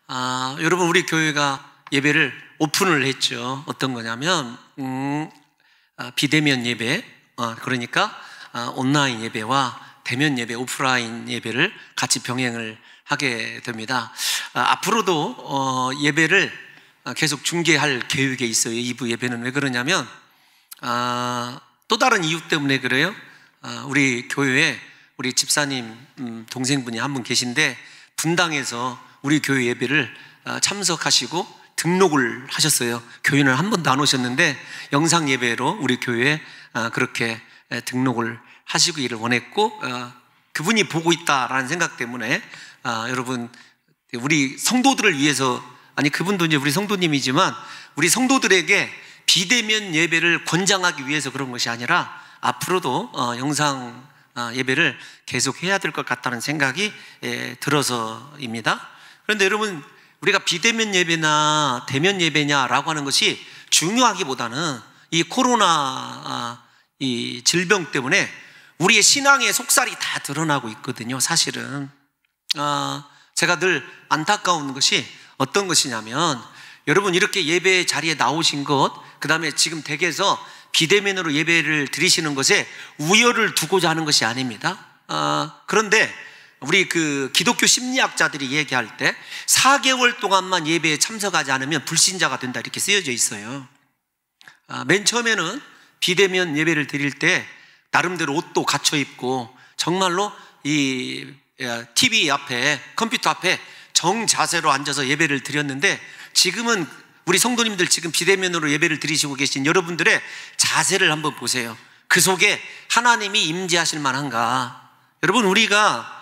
여러분, 우리 교회가 예배를 오픈을 했죠. 어떤 거냐면 비대면 예배, 그러니까 온라인 예배와 대면 예배, 오프라인 예배를 같이 병행을 하게 됩니다. 앞으로도 예배를 계속 중계할 계획에 있어요. 2부 예배는. 왜 그러냐면 또 다른 이유 때문에 그래요. 우리 교회에 우리 집사님 동생분이 한 분 계신데 분당에서 우리 교회 예배를 참석하시고 등록을 하셨어요. 교인을 한 번도 안 오셨는데 영상 예배로 우리 교회에 그렇게 등록을 하시기를 원했고, 그분이 보고 있다라는 생각 때문에 여러분, 우리 성도들을 위해서, 아니 그분도 이제 우리 성도님이지만 우리 성도들에게 비대면 예배를 권장하기 위해서 그런 것이 아니라 앞으로도 영상 예배를 계속 해야 될 것 같다는 생각이 들어서입니다. 그런데 여러분, 우리가 비대면 예배나 대면 예배냐라고 하는 것이 중요하기보다는 이 코로나 이 질병 때문에 우리의 신앙의 속살이 다 드러나고 있거든요. 사실은 제가 늘 안타까운 것이 어떤 것이냐면, 여러분 이렇게 예배 자리에 나오신 것, 그 다음에 지금 댁에서 비대면으로 예배를 드리시는 것에 우열을 두고자 하는 것이 아닙니다. 그런데 우리 그 기독교 심리학자들이 얘기할 때 4개월 동안만 예배에 참석하지 않으면 불신자가 된다, 이렇게 쓰여져 있어요. 맨 처음에는 비대면 예배를 드릴 때 나름대로 옷도 갖춰 입고 정말로 이 TV 앞에, 컴퓨터 앞에 정자세로 앉아서 예배를 드렸는데, 지금은 우리 성도님들 지금 비대면으로 예배를 드리시고 계신 여러분들의 자세를 한번 보세요. 그 속에 하나님이 임재하실 만한가? 여러분, 우리가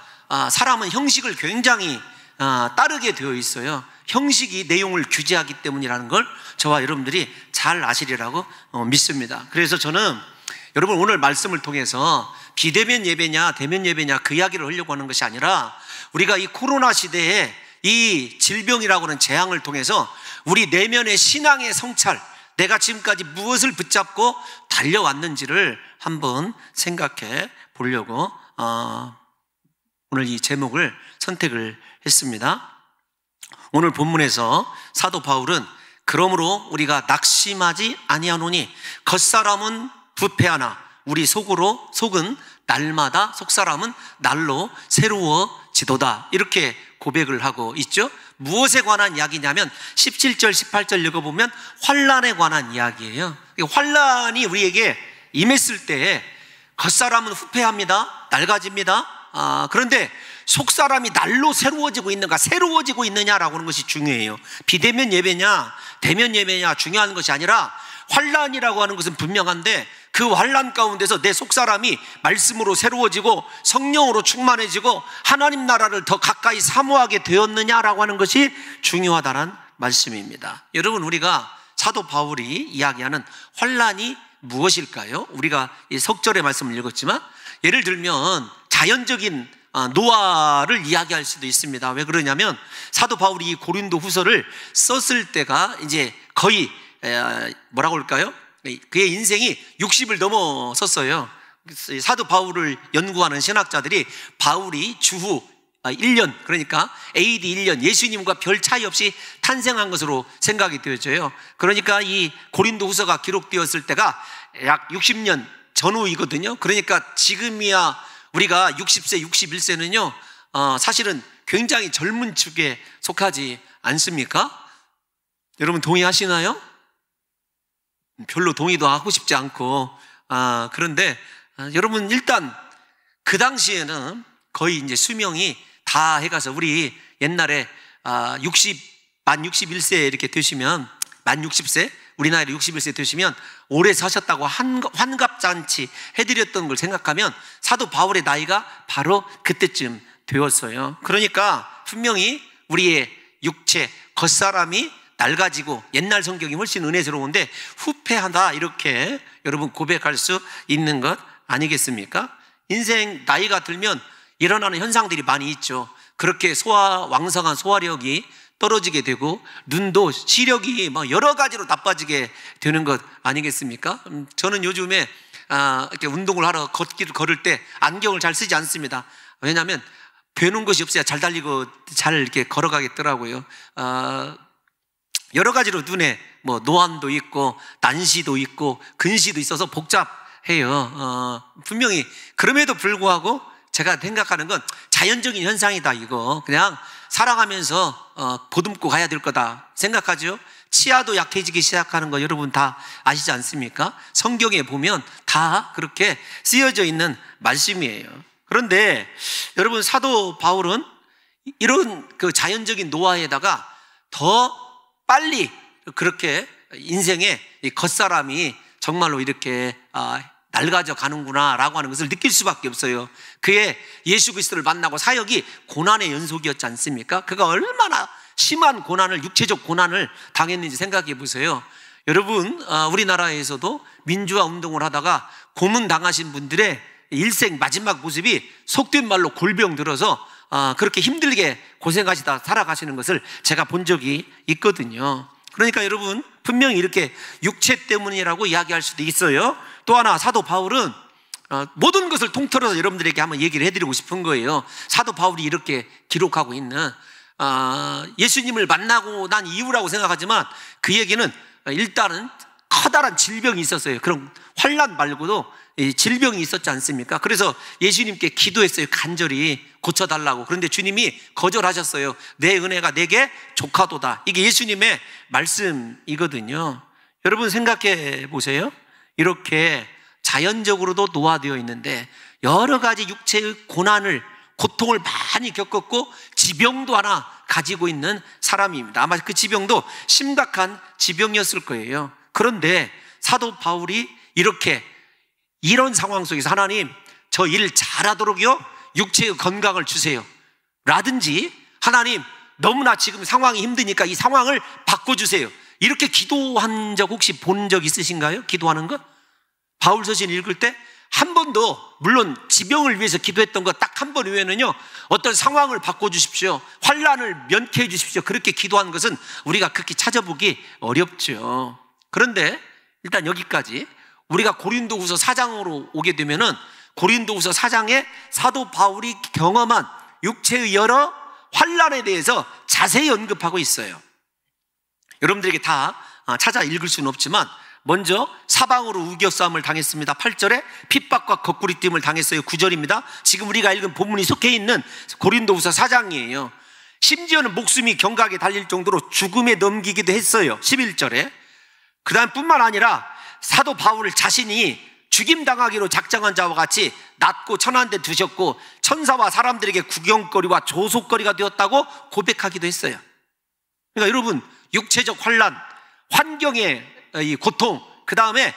사람은 형식을 굉장히 따르게 되어 있어요. 형식이 내용을 규제하기 때문이라는 걸 저와 여러분들이 잘 아시리라고 믿습니다. 그래서 저는 여러분 오늘 말씀을 통해서 비대면 예배냐 대면 예배냐 그 이야기를 하려고 하는 것이 아니라, 우리가 이 코로나 시대에 이 질병이라고 하는 재앙을 통해서 우리 내면의 신앙의 성찰, 내가 지금까지 무엇을 붙잡고 달려왔는지를 한번 생각해 보려고 오늘 이 제목을 선택을 했습니다. 오늘 본문에서 사도 바울은 그러므로 우리가 낙심하지 아니하노니 겉사람은 부패하나 우리 속은 날마다 속사람은 날로 새로워지도다, 이렇게 고백을 하고 있죠. 무엇에 관한 이야기냐면 17절 18절 읽어보면 환난에 관한 이야기예요. 환난이 우리에게 임했을 때 겉사람은 후패합니다, 낡아집니다. 그런데 속사람이 날로 새로워지고 있는가, 새로워지고 있느냐라고 하는 것이 중요해요. 비대면 예배냐 대면 예배냐 중요한 것이 아니라, 환난이라고 하는 것은 분명한데 그 환난 가운데서 내 속사람이 말씀으로 새로워지고 성령으로 충만해지고 하나님 나라를 더 가까이 사모하게 되었느냐라고 하는 것이 중요하다는 말씀입니다. 여러분, 우리가 사도 바울이 이야기하는 환난이 무엇일까요? 우리가 이 석절의 말씀을 읽었지만, 예를 들면 자연적인 노화를 이야기할 수도 있습니다. 왜 그러냐면 사도 바울이 이 고린도 후서를 썼을 때가 이제 거의 뭐라고 할까요? 그의 인생이 60을 넘어섰어요. 사도 바울을 연구하는 신학자들이 바울이 주후 1년, 그러니까 AD 1년, 예수님과 별 차이 없이 탄생한 것으로 생각이 되어져요. 그러니까 이 고린도 후서가 기록되었을 때가 약 60년 전후이거든요. 그러니까 지금이야 우리가 60세, 61세는요 사실은 굉장히 젊은 축에 속하지 않습니까? 여러분 동의하시나요? 별로 동의도 하고 싶지 않고, 그런데 여러분, 일단 그 당시에는 거의 이제 수명이 다 해가서, 우리 옛날에 만 61세 이렇게 되시면, 만 60세, 우리 나이로 61세 되시면 오래 사셨다고 환갑잔치 해드렸던 걸 생각하면 사도 바울의 나이가 바로 그때쯤 되었어요. 그러니까 분명히 우리의 육체, 겉사람이 낡아지고, 옛날 성경이 훨씬 은혜스러운데 후패하다, 이렇게 여러분 고백할 수 있는 것 아니겠습니까? 인생 나이가 들면 일어나는 현상들이 많이 있죠. 그렇게 왕성한 소화력이 떨어지게 되고, 눈도 시력이 여러 가지로 나빠지게 되는 것 아니겠습니까? 저는 요즘에 이렇게 운동을 하러 걷기를 걸을 때 안경을 잘 쓰지 않습니다. 왜냐하면 배우는 것이 없어야 잘 달리고 잘 이렇게 걸어가겠더라고요. 여러 가지로 눈에 뭐 노안도 있고 난시도 있고 근시도 있어서 복잡해요. 분명히 그럼에도 불구하고 제가 생각하는 건 자연적인 현상이다. 이거 그냥 살아가면서 보듬고 가야 될 거다 생각하죠. 치아도 약해지기 시작하는 거 여러분 다 아시지 않습니까? 성경에 보면 다 그렇게 쓰여져 있는 말씀이에요. 그런데 여러분, 사도 바울은 이런 그 자연적인 노화에다가 더 빨리 그렇게 인생의 겉사람이 정말로 이렇게 낡아져 가는구나 라고 하는 것을 느낄 수밖에 없어요. 그의 예수 그리스도를 만나고 사역이 고난의 연속이었지 않습니까? 그가 얼마나 심한 고난을, 육체적 고난을 당했는지 생각해 보세요. 여러분, 우리나라에서도 민주화 운동을 하다가 고문 당하신 분들의 일생 마지막 모습이 속된 말로 골병 들어서 그렇게 힘들게 고생하시다 살아가시는 것을 제가 본 적이 있거든요. 그러니까 여러분, 분명히 이렇게 육체 때문이라고 이야기할 수도 있어요. 또 하나, 사도 바울은 모든 것을 통틀어서 여러분들에게 한번 얘기를 해드리고 싶은 거예요. 사도 바울이 이렇게 기록하고 있는 예수님을 만나고 난 이후라고 생각하지만 그에게는 일단은 커다란 질병이 있었어요. 그런 환난 말고도 질병이 있었지 않습니까? 그래서 예수님께 기도했어요. 간절히 고쳐달라고. 그런데 주님이 거절하셨어요. 내 은혜가 내게 족하도다. 이게 예수님의 말씀이거든요. 여러분 생각해 보세요. 이렇게 자연적으로도 노화되어 있는데 여러 가지 육체의 고통을 많이 겪었고 지병도 하나 가지고 있는 사람입니다. 아마 그 지병도 심각한 지병이었을 거예요. 그런데 사도 바울이 이런 상황 속에서 하나님, 저 일 잘하도록요 육체의 건강을 주세요 라든지 하나님, 너무나 지금 상황이 힘드니까 이 상황을 바꿔주세요, 이렇게 기도한 적 혹시 본 적 있으신가요? 기도하는 것? 바울 서신 읽을 때 한 번도, 물론 지병을 위해서 기도했던 것 딱 한 번 외에는요, 어떤 상황을 바꿔주십시오, 환난을 면케해 주십시오, 그렇게 기도한 것은 우리가 그렇게 찾아보기 어렵죠. 그런데 일단 여기까지 우리가 고린도후서 4장으로 오게 되면은 고린도후서 4장에 사도 바울이 경험한 육체의 여러 환난에 대해서 자세히 언급하고 있어요. 여러분들에게 다 찾아 읽을 수는 없지만 먼저 사방으로 우겨싸움을 당했습니다. 8절에 핍박과 거꾸리됨을 당했어요. 9절입니다. 지금 우리가 읽은 본문이 속해 있는 고린도후서 4장이에요. 심지어는 목숨이 경각에 달릴 정도로 죽음에 넘기기도 했어요. 11절에. 그 다음 뿐만 아니라 사도 바울 자신이 죽임당하기로 작정한 자와 같이 낮고 천한 데 두셨고 천사와 사람들에게 구경거리와 조속거리가 되었다고 고백하기도 했어요. 그러니까 여러분, 육체적 환난, 환경의 이 고통, 그 다음에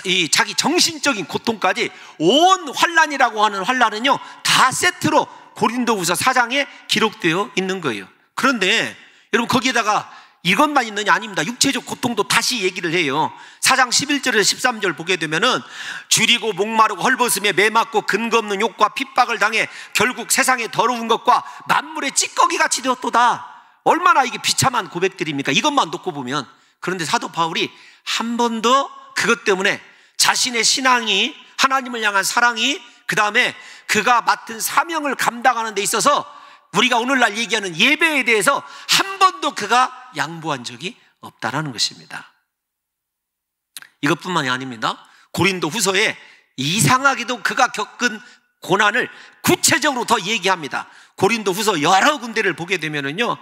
이 자기 정신적인 고통까지 온 환난이라고 하는 환난은요 다 세트로 고린도후서 4장에 기록되어 있는 거예요. 그런데 여러분, 거기에다가 이것만 있느냐? 아닙니다. 육체적 고통도 다시 얘기를 해요. 4장 11절에서 13절 보게 되면은 줄이고 목마르고 헐벗음에 매맞고 근거 없는 욕과 핍박을 당해 결국 세상의 더러운 것과 만물의 찌꺼기 같이 되었도다. 얼마나 이게 비참한 고백들입니까? 이것만 놓고 보면. 그런데 사도 바울이 한 번도 그것 때문에 자신의 신앙이, 하나님을 향한 사랑이, 그 다음에 그가 맡은 사명을 감당하는 데 있어서 우리가 오늘날 얘기하는 예배에 대해서 한 번도 그가 양보한 적이 없다라는 것입니다. 이것뿐만이 아닙니다. 고린도 후서에 이상하게도 그가 겪은 고난을 구체적으로 더 얘기합니다. 고린도 후서 여러 군데를 보게 되면은요,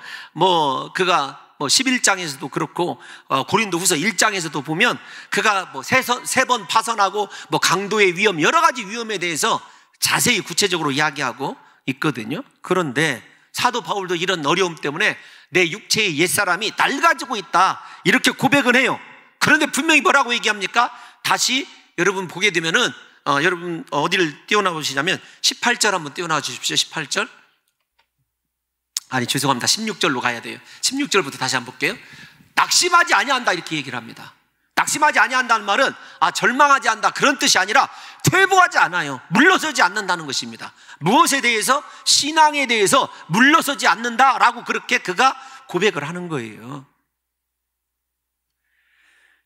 그가 11장에서도 그렇고, 고린도 후서 1장에서도 보면 그가 세 번 파선하고 강도의 위험, 여러 가지 위험에 대해서 자세히 구체적으로 이야기하고 있거든요. 그런데 사도 바울도 이런 어려움 때문에 내 육체의 옛사람이 낡아지고 있다, 이렇게 고백은 해요. 그런데 분명히 뭐라고 얘기합니까? 다시 여러분 보게 되면은 여러분 어디를 띄워놔 보시냐면 18절 한번 띄워놔 주십시오. 18절. 아니, 죄송합니다. 16절로 가야 돼요. 16절부터 다시 한번 볼게요. 낙심하지 아니한다, 이렇게 얘기를 합니다. 낙심하지 아니한다는 말은 절망하지 않는다, 그런 뜻이 아니라 퇴보하지 않아요. 물러서지 않는다는 것입니다. 무엇에 대해서? 신앙에 대해서 물러서지 않는다라고 그렇게 그가 고백을 하는 거예요.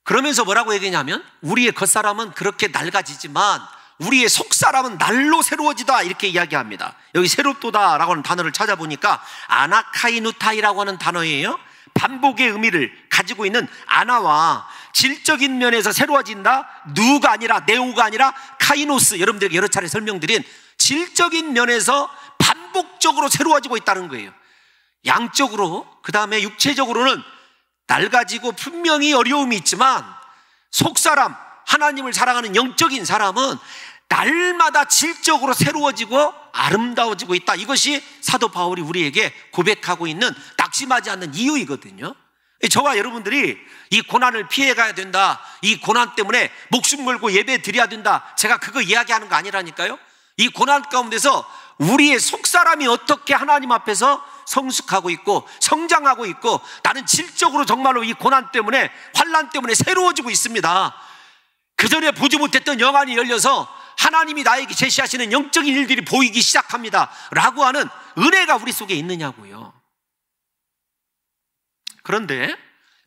그러면서 뭐라고 얘기냐면 우리의 겉사람은 그렇게 낡아지지만 우리의 속사람은 날로 새로워지다 이렇게 이야기합니다. 여기 새롭도다라고 하는 단어를 찾아보니까 아나카이누타이라고 하는 단어예요. 반복의 의미를 가지고 있는 아나와 질적인 면에서 새로워진다, 누가 아니라 네오가 아니라 카이노스, 여러분들에게 여러 차례 설명드린 질적인 면에서 반복적으로 새로워지고 있다는 거예요. 양적으로, 그 다음에 육체적으로는 낡아지고 분명히 어려움이 있지만 속사람, 하나님을 사랑하는 영적인 사람은 날마다 질적으로 새로워지고 아름다워지고 있다. 이것이 사도 바울이 우리에게 고백하고 있는 낙심하지 않는 이유이거든요. 저와 여러분들이 이 고난을 피해가야 된다, 이 고난 때문에 목숨 걸고 예배 드려야 된다, 제가 그거 이야기하는 거 아니라니까요. 이 고난 가운데서 우리의 속사람이 어떻게 하나님 앞에서 성숙하고 있고 성장하고 있고, 나는 질적으로 정말로 이 고난 때문에, 환난 때문에 새로워지고 있습니다. 그전에 보지 못했던 영안이 열려서 하나님이 나에게 제시하시는 영적인 일들이 보이기 시작합니다 라고 하는 은혜가 우리 속에 있느냐고요. 그런데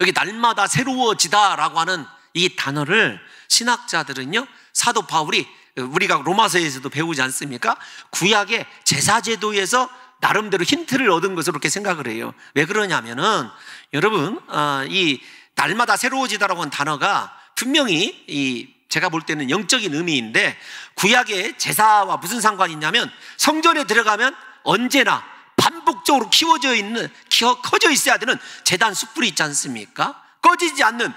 여기 날마다 새로워지다 라고 하는 이 단어를 신학자들은요, 사도 바울이 우리가 로마서에서도 배우지 않습니까? 구약의 제사제도에서 나름대로 힌트를 얻은 것으로 그렇게 생각을 해요. 왜 그러냐면은 여러분, 이 날마다 새로워지다라고 하는 단어가 분명히 제가 볼 때는 영적인 의미인데, 구약의 제사와 무슨 상관이 있냐면 성전에 들어가면 언제나 반복적으로 커져 있어야 되는 제단 숯불이 있지 않습니까? 꺼지지 않는,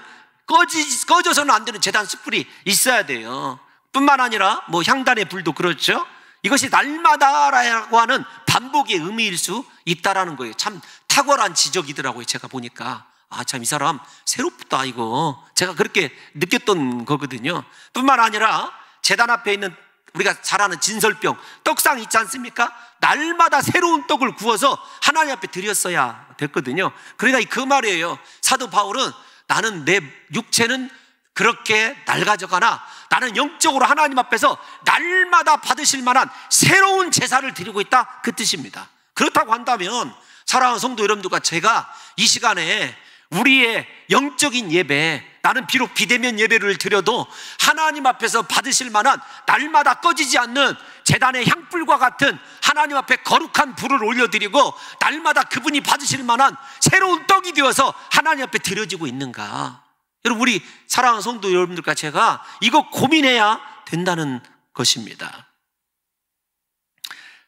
꺼져서는 안 되는 제단 숯불이 있어야 돼요. 뿐만 아니라 뭐 향단의 불도 그렇죠. 이것이 날마다라고 하는 반복의 의미일 수 있다라는 거예요. 참 탁월한 지적이더라고요. 제가 보니까 참 이 사람 새롭다, 이거 제가 그렇게 느꼈던 거거든요. 뿐만 아니라 제단 앞에 있는 우리가 잘 아는 진설병, 떡상 있지 않습니까? 날마다 새로운 떡을 구워서 하나님 앞에 드렸어야 됐거든요. 그러니까 그 말이에요. 사도 바울은 나는 내 육체는 그렇게 낡아져가나 나는 영적으로 하나님 앞에서 날마다 받으실 만한 새로운 제사를 드리고 있다, 그 뜻입니다. 그렇다고 한다면 사랑하는 성도 여러분들과 제가 이 시간에 우리의 영적인 예배, 나는 비록 비대면 예배를 드려도 하나님 앞에서 받으실 만한 날마다 꺼지지 않는 제단의 향불과 같은 하나님 앞에 거룩한 불을 올려드리고 날마다 그분이 받으실 만한 새로운 떡이 되어서 하나님 앞에 드려지고 있는가? 여러분, 우리 사랑하는 성도 여러분들과 제가 이거 고민해야 된다는 것입니다.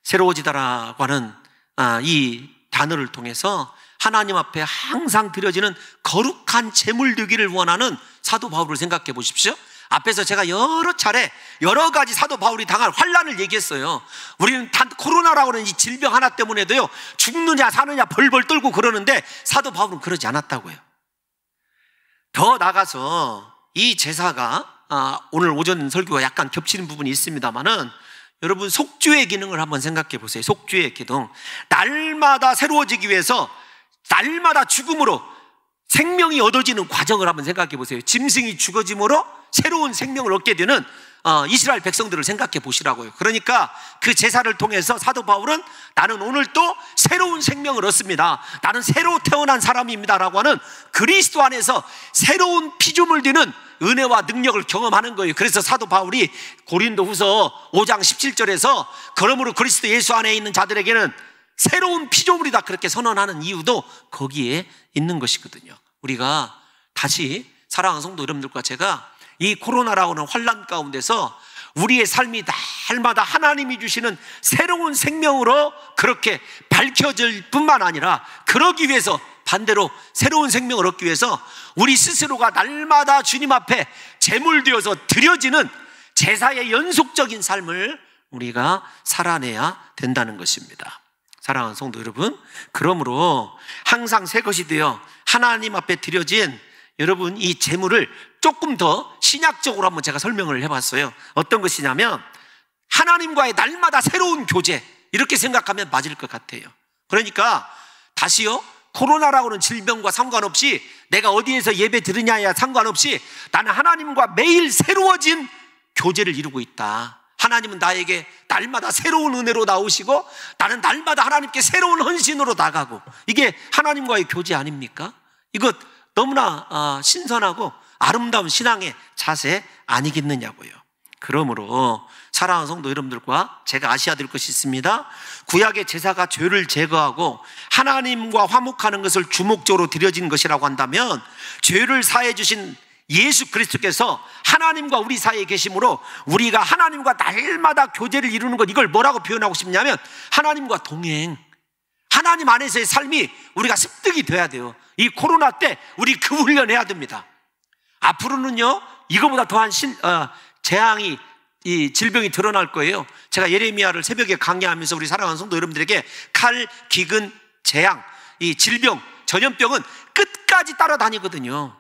새로워지다라고 하는 이 단어를 통해서 하나님 앞에 항상 드려지는 거룩한 제물 되기를 원하는 사도 바울을 생각해 보십시오. 앞에서 제가 여러 차례 여러 가지 사도 바울이 당할 환난을 얘기했어요. 우리는 단 코로나라고 하는 이 질병 하나 때문에도요, 죽느냐 사느냐 벌벌 떨고 그러는데 사도 바울은 그러지 않았다고요. 더 나가서 이 제사가 오늘 오전 설교와 약간 겹치는 부분이 있습니다만은, 여러분 속죄의 기능을 한번 생각해 보세요. 속죄의 기능, 날마다 새로워지기 위해서 날마다 죽음으로 생명이 얻어지는 과정을 한번 생각해 보세요. 짐승이 죽어짐으로 새로운 생명을 얻게 되는 이스라엘 백성들을 생각해 보시라고요. 그러니까 그 제사를 통해서 사도 바울은 나는 오늘 또 새로운 생명을 얻습니다, 나는 새로 태어난 사람입니다 라고 하는 그리스도 안에서 새로운 피조물 되는 은혜와 능력을 경험하는 거예요. 그래서 사도 바울이 고린도후서 5장 17절에서 그러므로 그리스도 예수 안에 있는 자들에게는 새로운 피조물이다, 그렇게 선언하는 이유도 거기에 있는 것이거든요. 우리가 다시 사랑하는 성도 여러분들과 제가 이 코로나라고 하는 환난 가운데서 우리의 삶이 날마다 하나님이 주시는 새로운 생명으로 그렇게 밝혀질 뿐만 아니라, 그러기 위해서 반대로 새로운 생명을 얻기 위해서 우리 스스로가 날마다 주님 앞에 제물되어서 드려지는 제사의 연속적인 삶을 우리가 살아내야 된다는 것입니다. 사랑하는 성도 여러분, 그러므로 항상 새 것이 되어 하나님 앞에 드려진 여러분 이 제물을 조금 더 신약적으로 한번 제가 설명을 해봤어요. 어떤 것이냐면 하나님과의 날마다 새로운 교제, 이렇게 생각하면 맞을 것 같아요. 그러니까 다시요, 코로나라고 하는 질병과 상관없이, 내가 어디에서 예배 드리냐에 상관없이 나는 하나님과 매일 새로워진 교제를 이루고 있다. 하나님은 나에게 날마다 새로운 은혜로 나오시고 나는 날마다 하나님께 새로운 헌신으로 나가고, 이게 하나님과의 교제 아닙니까? 이거 너무나 신선하고 아름다운 신앙의 자세 아니겠느냐고요. 그러므로 사랑하는 성도 여러분들과 제가 아셔야 될 것이 있습니다. 구약의 제사가 죄를 제거하고 하나님과 화목하는 것을 주목적으로 드려진 것이라고 한다면, 죄를 사해 주신 예수 그리스도께서 하나님과 우리 사이에 계심으로 우리가 하나님과 날마다 교제를 이루는 것, 이걸 뭐라고 표현하고 싶냐면 하나님과 동행, 하나님 안에서의 삶이 우리가 습득이 돼야 돼요. 이 코로나 때 우리 그 훈련해야 됩니다. 앞으로는요, 이거보다 더한 재앙이, 이 질병이 드러날 거예요. 제가 예레미야를 새벽에 강의하면서 우리 사랑하는 성도 여러분들에게 칼, 기근, 재앙, 이 질병, 전염병은 끝까지 따라다니거든요.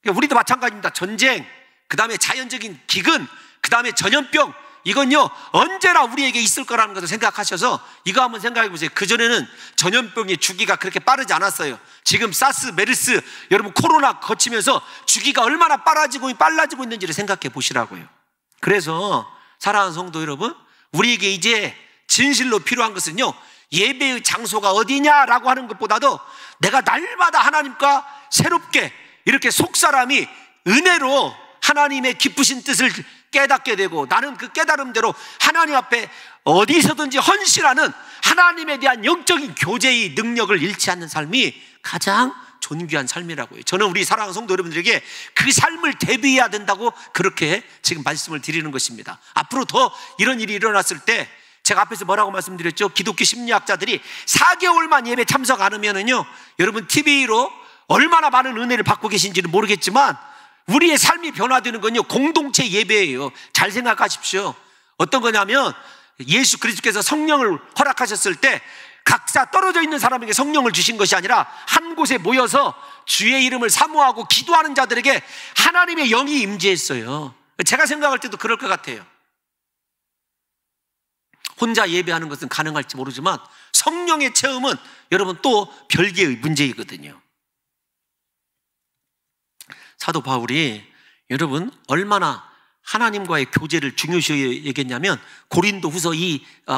우리도 마찬가지입니다. 전쟁, 그 다음에 자연적인 기근, 그 다음에 전염병, 이건요 언제나 우리에게 있을 거라는 것을 생각하셔서 이거 한번 생각해 보세요. 그전에는 전염병의 주기가 그렇게 빠르지 않았어요. 지금 사스, 메르스, 여러분 코로나 거치면서 주기가 얼마나 빨라지고 있는지를 생각해 보시라고요. 그래서 사랑하는 성도 여러분, 우리에게 이제 진실로 필요한 것은요, 예배의 장소가 어디냐라고 하는 것보다도 내가 날마다 하나님과 새롭게 이렇게 속사람이 은혜로 하나님의 기쁘신 뜻을 깨닫게 되고, 나는 그 깨달음대로 하나님 앞에 어디서든지 헌신하는 하나님에 대한 영적인 교제의 능력을 잃지 않는 삶이 가장 존귀한 삶이라고요. 저는 우리 사랑하는 성도 여러분들에게 그 삶을 대비해야 된다고 그렇게 지금 말씀을 드리는 것입니다. 앞으로 더 이런 일이 일어났을 때, 제가 앞에서 뭐라고 말씀드렸죠? 기독교 심리학자들이 4개월만 예배 참석 안 하면은요, 여러분 TV로 얼마나 많은 은혜를 받고 계신지는 모르겠지만 우리의 삶이 변화되는 건요, 공동체 예배예요. 잘 생각하십시오. 어떤 거냐면, 예수 그리스도께서 성령을 허락하셨을 때 각자 떨어져 있는 사람에게 성령을 주신 것이 아니라 한 곳에 모여서 주의 이름을 사모하고 기도하는 자들에게 하나님의 영이 임재했어요. 제가 생각할 때도 그럴 것 같아요. 혼자 예배하는 것은 가능할지 모르지만 성령의 체험은 여러분 또 별개의 문제이거든요. 사도 바울이 여러분 얼마나 하나님과의 교제를 중요시 여겼냐면, 고린도후서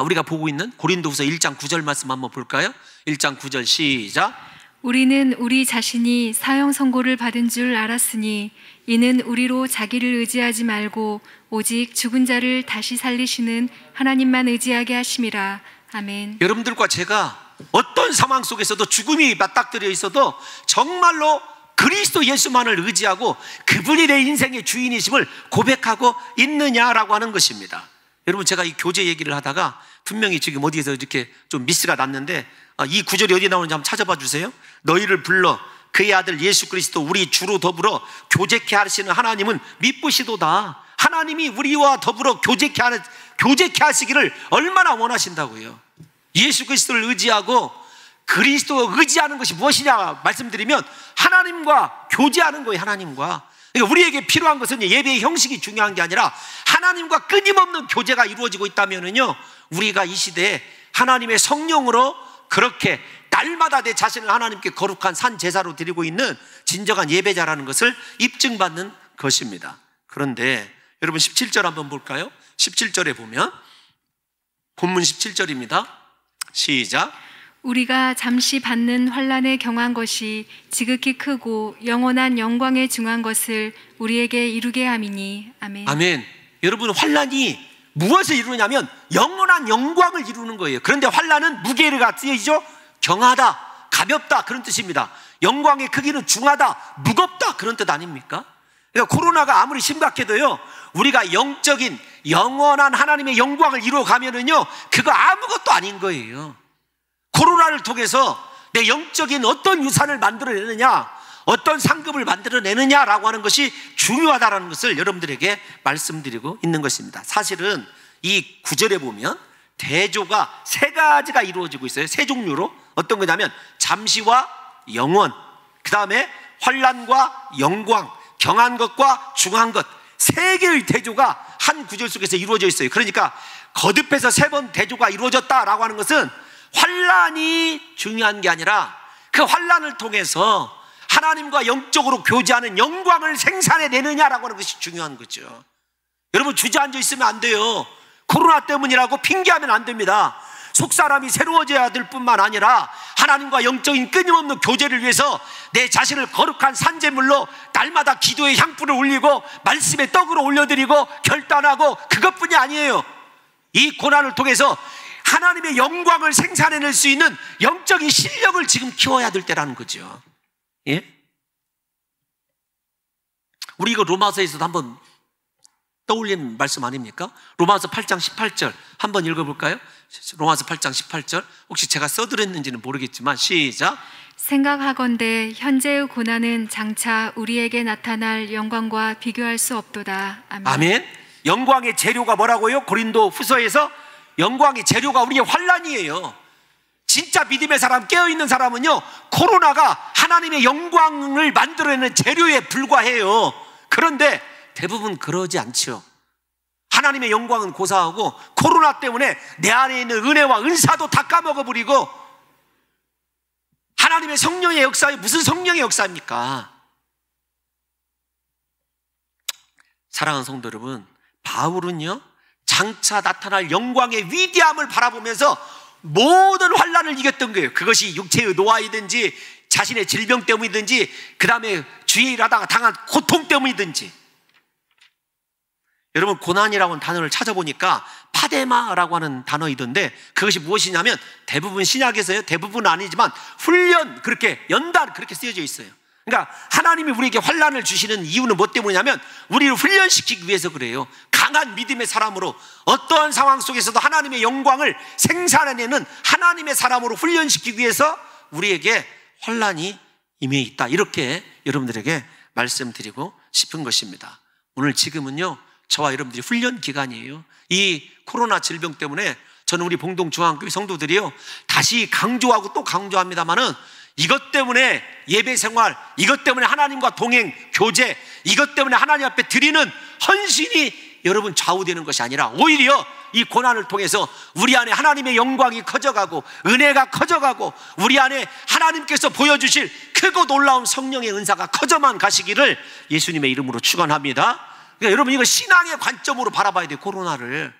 우리가 보고 있는 고린도후서 1장 9절 말씀 한번 볼까요? 1장 9절 시작. 우리는 우리 자신이 사형 선고를 받은 줄 알았으니 이는 우리로 자기를 의지하지 말고 오직 죽은 자를 다시 살리시는 하나님만 의지하게 하심이라. 아멘. 여러분들과 제가 어떤 상황 속에서도 죽음이 맞닥뜨려 있어도 정말로 그리스도 예수만을 의지하고 그분이 내 인생의 주인이심을 고백하고 있느냐라고 하는 것입니다. 여러분, 제가 이 교제 얘기를 하다가 분명히 지금 어디에서 이렇게 좀 미스가 났는데, 이 구절이 어디 나오는지 한번 찾아봐 주세요. 너희를 불러 그의 아들 예수 그리스도 우리 주로 더불어 교제케 하시는 하나님은 미쁘시도다. 하나님이 우리와 더불어 교제케 하시기를 얼마나 원하신다고요. 예수 그리스도를 의지하고 그리스도 의지하는 것이 무엇이냐 말씀드리면 하나님과 교제하는 거예요. 하나님과. 그러니까 우리에게 필요한 것은 예배의 형식이 중요한 게 아니라 하나님과 끊임없는 교제가 이루어지고 있다면은요, 우리가 이 시대에 하나님의 성령으로 그렇게 날마다 내 자신을 하나님께 거룩한 산 제사로 드리고 있는 진정한 예배자라는 것을 입증받는 것입니다. 그런데 여러분 17절 한번 볼까요? 17절에 보면, 본문 17절입니다. 시작. 우리가 잠시 받는 환난에 경한 것이 지극히 크고 영원한 영광에 중한 것을 우리에게 이루게 함이니. 아멘. 아멘. 여러분, 환난이 무엇을 이루냐면 영원한 영광을 이루는 거예요. 그런데 환난은 무게가 쓰여지죠. 경하다, 가볍다, 그런 뜻입니다. 영광의 크기는 중하다, 무겁다, 그런 뜻 아닙니까? 그러니까 코로나가 아무리 심각해도요, 우리가 영적인 영원한 하나님의 영광을 이루어가면은요, 그거 아무것도 아닌 거예요. 코로나를 통해서 내 영적인 어떤 유산을 만들어내느냐, 어떤 상급을 만들어내느냐라고 하는 것이 중요하다는 것을 여러분들에게 말씀드리고 있는 것입니다. 사실은 이 구절에 보면 대조가 세 가지가 이루어지고 있어요. 세 종류로. 어떤 거냐면 잠시와 영원, 그 다음에 환난과 영광, 경한 것과 중한 것, 세 개의 대조가 한 구절 속에서 이루어져 있어요. 그러니까 거듭해서 세 번 대조가 이루어졌다라고 하는 것은 환난이 중요한 게 아니라 그 환난을 통해서 하나님과 영적으로 교제하는 영광을 생산해내느냐라고 하는 것이 중요한 거죠. 여러분, 주저앉아 있으면 안 돼요. 코로나 때문이라고 핑계하면 안 됩니다. 속사람이 새로워져야 될 뿐만 아니라 하나님과 영적인 끊임없는 교제를 위해서 내 자신을 거룩한 산제물로 날마다 기도의 향불을 올리고 말씀의 떡으로 올려드리고 결단하고 그것뿐이 아니에요. 이 고난을 통해서 하나님의 영광을 생산해낼 수 있는 영적인 실력을 지금 키워야 될 때라는 거죠. 예? 우리 이거 로마서에서도 한번 떠올린 말씀 아닙니까? 로마서 8장 18절 한번 읽어볼까요? 로마서 8장 18절 혹시 제가 써드렸는지는 모르겠지만 시작. 생각하건대 현재의 고난은 장차 우리에게 나타날 영광과 비교할 수 없도다. 아멘. 아멘. 영광의 재료가 뭐라고요? 고린도 후서에서 영광의 재료가 우리의 환난이에요. 진짜 믿음의 사람, 깨어있는 사람은요, 코로나가 하나님의 영광을 만들어내는 재료에 불과해요. 그런데 대부분 그러지 않죠. 하나님의 영광은 고사하고 코로나 때문에 내 안에 있는 은혜와 은사도 다 까먹어버리고 하나님의 성령의 역사에 무슨 성령의 역사입니까? 사랑하는 성도 여러분, 바울은요 장차 나타날 영광의 위대함을 바라보면서 모든 환난을 이겼던 거예요. 그것이 육체의 노화이든지 자신의 질병 때문이든지 그 다음에 주의 일하다가 당한 고통 때문이든지. 여러분, 고난이라고 하는 단어를 찾아보니까 파데마라고 하는 단어이던데 그것이 무엇이냐면 대부분 신약에서요, 대부분은 아니지만 훈련, 그렇게 연단 그렇게 쓰여져 있어요. 그러니까 하나님이 우리에게 환난을 주시는 이유는 뭐 때문이냐면 우리를 훈련시키기 위해서 그래요. 강한 믿음의 사람으로 어떠한 상황 속에서도 하나님의 영광을 생산해내는 하나님의 사람으로 훈련시키기 위해서 우리에게 환난이 임해 있다, 이렇게 여러분들에게 말씀드리고 싶은 것입니다. 오늘 지금은요 저와 여러분들이 훈련 기간이에요. 이 코로나 질병 때문에 저는 우리 봉동중앙교회 성도들이요 다시 강조하고 또 강조합니다마는 이것 때문에 예배 생활, 이것 때문에 하나님과 동행, 교제, 이것 때문에 하나님 앞에 드리는 헌신이 여러분 좌우되는 것이 아니라 오히려 이 고난을 통해서 우리 안에 하나님의 영광이 커져가고 은혜가 커져가고 우리 안에 하나님께서 보여주실 크고 놀라운 성령의 은사가 커져만 가시기를 예수님의 이름으로 축원합니다. 그러니까 여러분, 이거 신앙의 관점으로 바라봐야 돼요. 코로나를.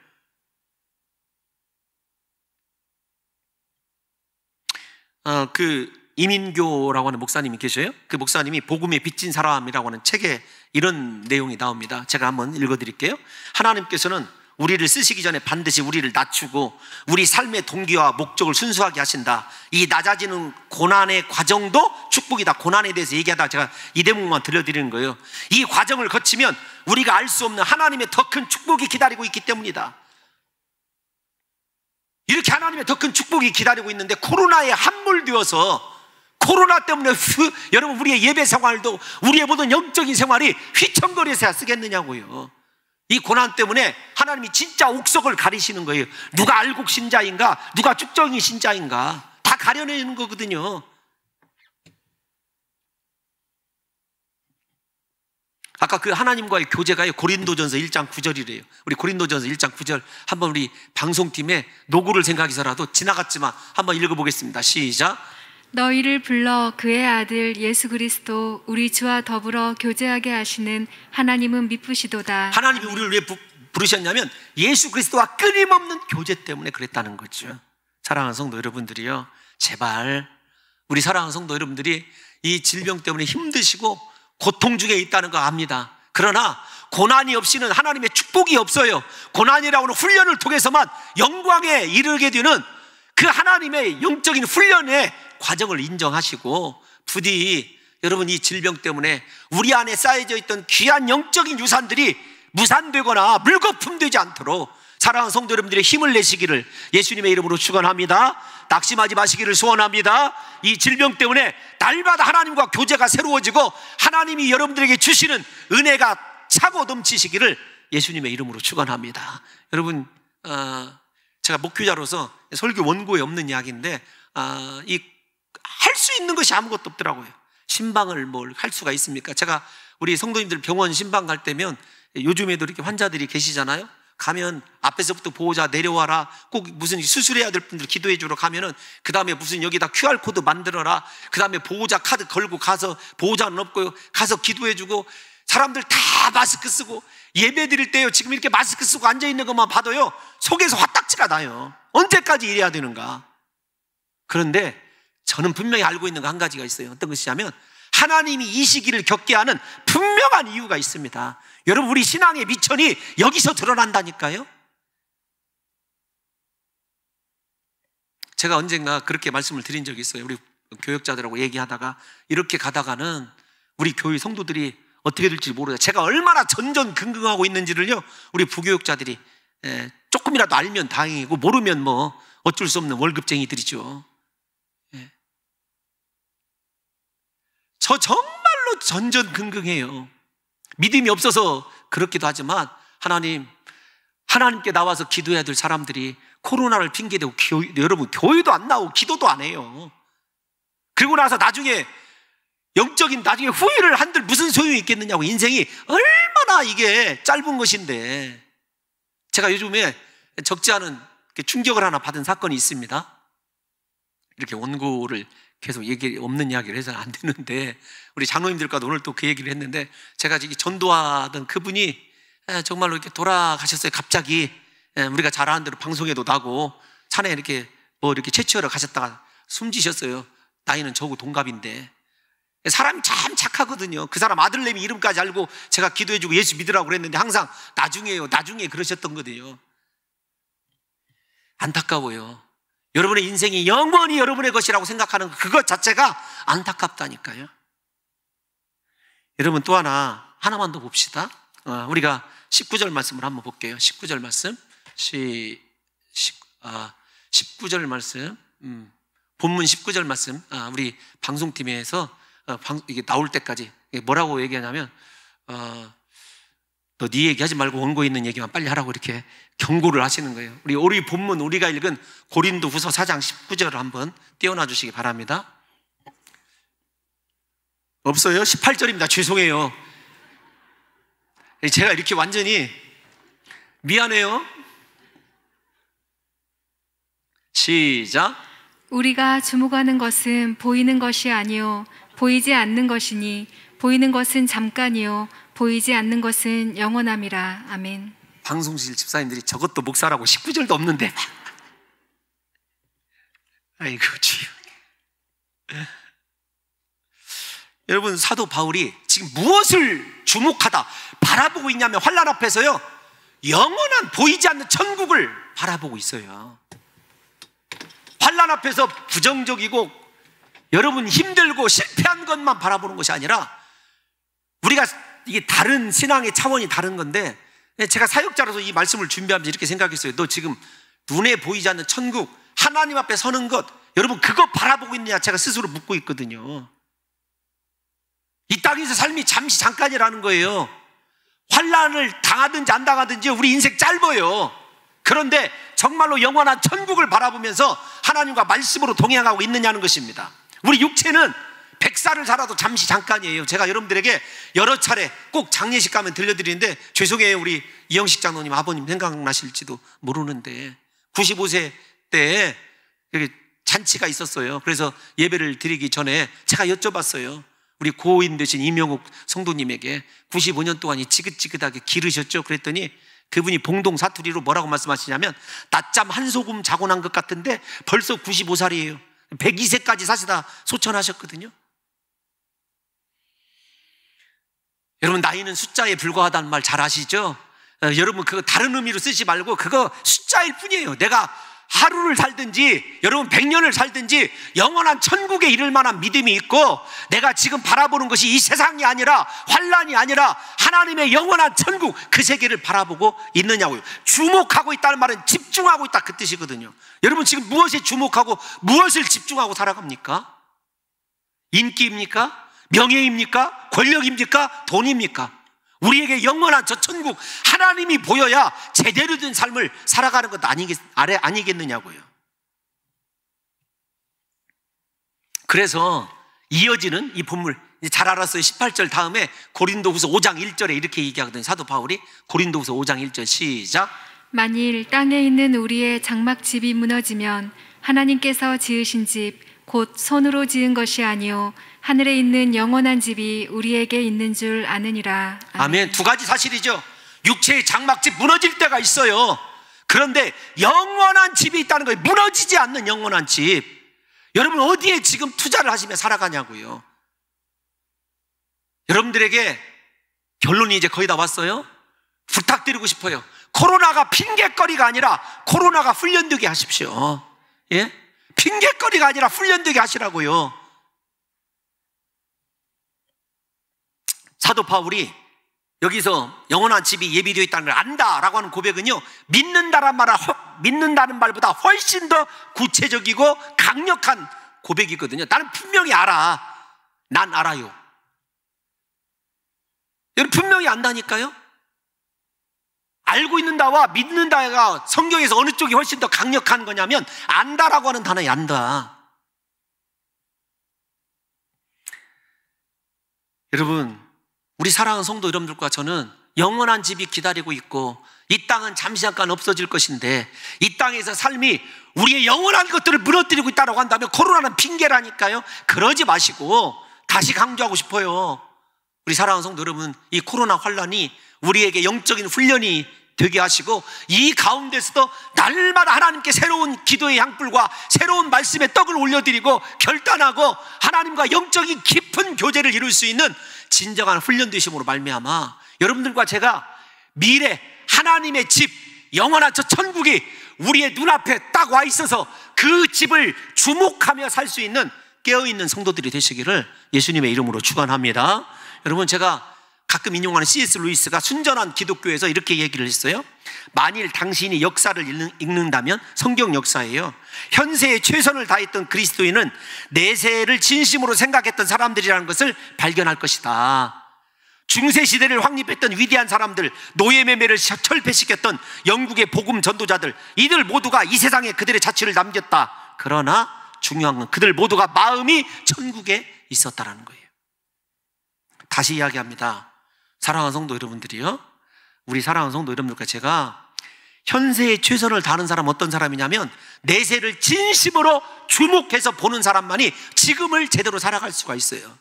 이민교라고 하는 목사님이 계셔요. 그 목사님이 복음에 빚진 사람이라고 하는 책에 이런 내용이 나옵니다. 제가 한번 읽어드릴게요. 하나님께서는 우리를 쓰시기 전에 반드시 우리를 낮추고 우리 삶의 동기와 목적을 순수하게 하신다. 이 낮아지는 고난의 과정도 축복이다. 고난에 대해서 얘기하다가 제가 이 대목만 들려드리는 거예요. 이 과정을 거치면 우리가 알 수 없는 하나님의 더 큰 축복이 기다리고 있기 때문이다. 이렇게 하나님의 더 큰 축복이 기다리고 있는데 코로나에 함몰되어서 코로나 때문에 여러분 우리의 예배 생활도 우리의 모든 영적인 생활이 휘청거려서야 쓰겠느냐고요. 이 고난 때문에 하나님이 진짜 옥석을 가리시는 거예요. 누가 알곡 신자인가, 누가 쭉정이 신자인가 다 가려내는 거거든요. 아까 그 하나님과의 교제가 고린도전서 1장 9절이래요. 우리 고린도전서 1장 9절 한번 우리 방송팀에 노고를 생각해서라도 지나갔지만 한번 읽어보겠습니다. 시작. 너희를 불러 그의 아들 예수 그리스도 우리 주와 더불어 교제하게 하시는 하나님은 미쁘시도다. 하나님이 우리를 왜 부르셨냐면 예수 그리스도와 끊임없는 교제 때문에 그랬다는 거죠. 사랑하는 성도 여러분들이요, 제발 우리 사랑하는 성도 여러분들이 이 질병 때문에 힘드시고 고통 중에 있다는 거 압니다. 그러나 고난이 없이는 하나님의 축복이 없어요. 고난이라고 하는 훈련을 통해서만 영광에 이르게 되는 그 하나님의 영적인 훈련의 과정을 인정하시고 부디 여러분 이 질병 때문에 우리 안에 쌓여져 있던 귀한 영적인 유산들이 무산되거나 물거품되지 않도록 사랑하는 성도 여러분들의 힘을 내시기를 예수님의 이름으로 축원합니다. 낙심하지 마시기를 소원합니다. 이 질병 때문에 날마다 하나님과 교제가 새로워지고 하나님이 여러분들에게 주시는 은혜가 차고 넘치시기를 예수님의 이름으로 축원합니다. 여러분, 제가 목회자로서 설교 원고에 없는 이야기인데 할 수 있는 것이 아무것도 없더라고요. 신방을 뭘 할 수가 있습니까? 제가 우리 성도님들 병원 신방 갈 때면 요즘에도 이렇게 환자들이 계시잖아요. 가면 앞에서부터 보호자 내려와라, 꼭 무슨 수술해야 될 분들 기도해 주러 가면은 그 다음에 무슨 여기다 QR코드 만들어라, 그 다음에 보호자 카드 걸고 가서, 보호자는 없고요, 가서 기도해 주고, 사람들 다 마스크 쓰고 예배 드릴 때요 지금 이렇게 마스크 쓰고 앉아있는 것만 봐도요 속에서 화딱지가 나요. 언제까지 이래야 되는가? 그런데 저는 분명히 알고 있는 거 한 가지가 있어요. 어떤 것이냐면 하나님이 이 시기를 겪게 하는 분명한 이유가 있습니다. 여러분, 우리 신앙의 미천이 여기서 드러난다니까요. 제가 언젠가 그렇게 말씀을 드린 적이 있어요. 우리 교역자들하고 얘기하다가 이렇게 가다가는 우리 교회 성도들이 어떻게 될지 모르다. 제가 얼마나 전전긍긍하고 있는지를요, 우리 부교역자들이 조금이라도 알면 다행이고 모르면 뭐 어쩔 수 없는 월급쟁이들이죠. 저 정말로 전전긍긍해요. 믿음이 없어서 그렇기도 하지만 하나님께 나와서 기도해야 될 사람들이 코로나를 핑계대고 여러분 교회도 안 나오고 기도도 안 해요. 그리고 나서 나중에 나중에 후회를 한들 무슨 소용이 있겠느냐고. 인생이 얼마나 이게 짧은 것인데. 제가 요즘에 적지 않은 충격을 하나 받은 사건이 있습니다. 이렇게 원고를 계속 없는 이야기를 해서는 안 되는데, 우리 장로님들과도 오늘 또 그 얘기를 했는데, 제가 전도하던 그분이 정말로 이렇게 돌아가셨어요. 갑자기. 우리가 잘 아는 대로 방송에도 나고 산에 이렇게 채취하러 가셨다가 숨지셨어요. 나이는 저하고 동갑인데. 사람이 참 착하거든요. 그 사람 아들내미 이름까지 알고 제가 기도해주고 예수 믿으라고 그랬는데 항상 나중에 그러셨던 거거든요. 안타까워요. 여러분의 인생이 영원히 여러분의 것이라고 생각하는 그것 자체가 안타깝다니까요. 여러분, 또 하나만 더 봅시다. 우리가 19절 말씀을 한번 볼게요. 19절 말씀. 19절 말씀. 본문 19절 말씀. 우리 방송팀에서 이게 나올 때까지 뭐라고 얘기하냐면, 너 네 얘기하지 말고 원고에 있는 얘기만 빨리 하라고 이렇게 경고를 하시는 거예요. 우리 본문 우리가 읽은 고린도후서 4장 19절을 한번 띄워놔 주시기 바랍니다. 없어요? 18절입니다. 죄송해요. 제가 이렇게 완전히 미안해요. 시작. 우리가 주목하는 것은 보이는 것이 아니요 보이지 않는 것이니 보이는 것은 잠깐이요 보이지 않는 것은 영원함이라. 아멘. 방송실 집사님들이 저것도 목사라고 19절도 없는데. 아이고 주여. 여러분, 사도 바울이 지금 무엇을 주목하다 바라보고 있냐면, 환난 앞에서요, 영원한 보이지 않는 천국을 바라보고 있어요. 환난 앞에서 부정적이고 여러분 힘들고 실패한 것만 바라보는 것이 아니라, 우리가 이게 다른 신앙의 차원이 다른 건데, 제가 사역자로서 이 말씀을 준비하면서 이렇게 생각했어요. 너 지금 눈에 보이지 않는 천국, 하나님 앞에 서는 것, 여러분 그거 바라보고 있느냐 제가 스스로 묻고 있거든요. 이 땅에서 삶이 잠깐이라는 거예요. 환난을 당하든지 안 당하든지 우리 인생 짧아요. 그런데 정말로 영원한 천국을 바라보면서 하나님과 말씀으로 동행하고 있느냐는 것입니다. 우리 육체는 100살을 살아도 잠시 잠깐이에요. 제가 여러분들에게 여러 차례 꼭 장례식 가면 들려드리는데, 죄송해요. 우리 이영식 장로님 아버님 생각나실지도 모르는데 95세 때 여기 잔치가 있었어요. 그래서 예배를 드리기 전에 제가 여쭤봤어요. 우리 고인 되신 이명욱 성도님에게 95년 동안 지긋지긋하게 기르셨죠? 그랬더니 그분이 봉동 사투리로 뭐라고 말씀하시냐면, 낮잠 한 소금 자고 난 것 같은데 벌써 95살이에요. 102세까지 사시다 소천하셨거든요. 여러분, 나이는 숫자에 불과하다는 말 잘 아시죠? 여러분, 그거 다른 의미로 쓰지 말고 그거 숫자일 뿐이에요. 내가 하루를 살든지 여러분 100년을 살든지 영원한 천국에 이를 만한 믿음이 있고, 내가 지금 바라보는 것이 이 세상이 아니라, 환난이 아니라 하나님의 영원한 천국, 그 세계를 바라보고 있느냐고요. 주목하고 있다는 말은 집중하고 있다, 그 뜻이거든요. 여러분, 지금 무엇에 주목하고 무엇을 집중하고 살아갑니까? 인기입니까? 명예입니까? 권력입니까? 돈입니까? 우리에게 영원한 저 천국, 하나님이 보여야 제대로 된 삶을 살아가는 것 아니겠느냐고요. 그래서 이어지는 이 본문, 잘 알았어요. 18절 다음에 고린도후서 5장 1절에 이렇게 얘기하거든요. 사도 바울이 고린도후서 5장 1절 시작. 만일 땅에 있는 우리의 장막집이 무너지면 하나님께서 지으신 집, 곧 손으로 지은 것이 아니요 하늘에 있는 영원한 집이 우리에게 있는 줄 아느니라. 아멘. 두 가지 사실이죠. 육체의 장막집 무너질 때가 있어요. 그런데 영원한 집이 있다는 거예요. 무너지지 않는 영원한 집. 여러분 어디에 지금 투자를 하시며 살아가냐고요. 여러분들에게 결론이 이제 거의 다 왔어요. 부탁드리고 싶어요. 코로나가 핑계거리가 아니라 코로나가 훈련되게 하십시오. 예? 핑계거리가 아니라 훈련되게 하시라고요. 사도 바울이 여기서 영원한 집이 예비되어 있다는 걸 안다라고 하는 고백은요, 믿는다는 말보다 훨씬 더 구체적이고 강력한 고백이거든요. 나는 분명히 알아. 난 알아요. 여러분 분명히 안다니까요. 알고 있는다와 믿는다가 성경에서 어느 쪽이 훨씬 더 강력한 거냐면 안다라고 하는 단어에 안다. 여러분 우리 사랑하는 성도 여러분들과 저는 영원한 집이 기다리고 있고 이 땅은 잠시 잠깐 없어질 것인데 이 땅에서 삶이 우리의 영원한 것들을 무너뜨리고 있다고 한다면 코로나는 핑계라니까요. 그러지 마시고 다시 강조하고 싶어요. 우리 사랑하는 성도 여러분, 이 코로나 환란이 우리에게 영적인 훈련이 되게 하시고 이 가운데서도 날마다 하나님께 새로운 기도의 향불과 새로운 말씀의 떡을 올려드리고 결단하고 하나님과 영적인 깊은 교제를 이룰 수 있는 진정한 훈련 되심으로 말미암아 여러분들과 제가 미래 하나님의 집, 영원한 저 천국이 우리의 눈앞에 딱 와 있어서 그 집을 주목하며 살 수 있는 깨어있는 성도들이 되시기를 예수님의 이름으로 축원합니다. 여러분 제가 가끔 인용하는 C.S. 루이스가 순전한 기독교에서 이렇게 얘기를 했어요. 만일 당신이 역사를 읽는다면 성경 역사예요. 현세에 최선을 다했던 그리스도인은 내세를 진심으로 생각했던 사람들이라는 것을 발견할 것이다. 중세시대를 확립했던 위대한 사람들, 노예매매를 철폐시켰던 영국의 복음 전도자들, 이들 모두가 이 세상에 그들의 자취를 남겼다. 그러나 중요한 건 그들 모두가 마음이 천국에 있었다라는 거예요. 다시 이야기합니다. 사랑하는 성도 여러분들이요, 우리 사랑하는 성도 여러분들과 제가 현세에 최선을 다하는 사람 어떤 사람이냐면 내세를 진심으로 주목해서 보는 사람만이 지금을 제대로 살아갈 수가 있어요.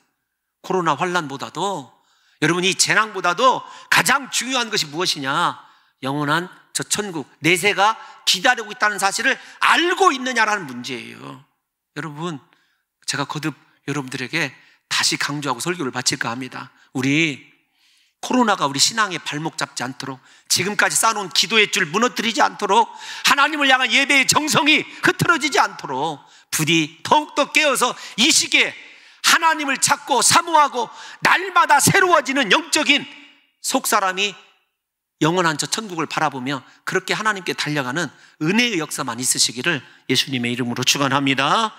코로나 환란보다도 여러분 이 재난보다도 가장 중요한 것이 무엇이냐? 영원한 저 천국, 내세가 기다리고 있다는 사실을 알고 있느냐라는 문제예요. 여러분 제가 거듭 여러분들에게 다시 강조하고 설교를 바칠까 합니다. 우리 코로나가 우리 신앙의 발목 잡지 않도록, 지금까지 쌓아놓은 기도의 줄 무너뜨리지 않도록, 하나님을 향한 예배의 정성이 흐트러지지 않도록 부디 더욱더 깨어서 이 시기에 하나님을 찾고 사모하고 날마다 새로워지는 영적인 속사람이 영원한 저 천국을 바라보며 그렇게 하나님께 달려가는 은혜의 역사만 있으시기를 예수님의 이름으로 축원합니다.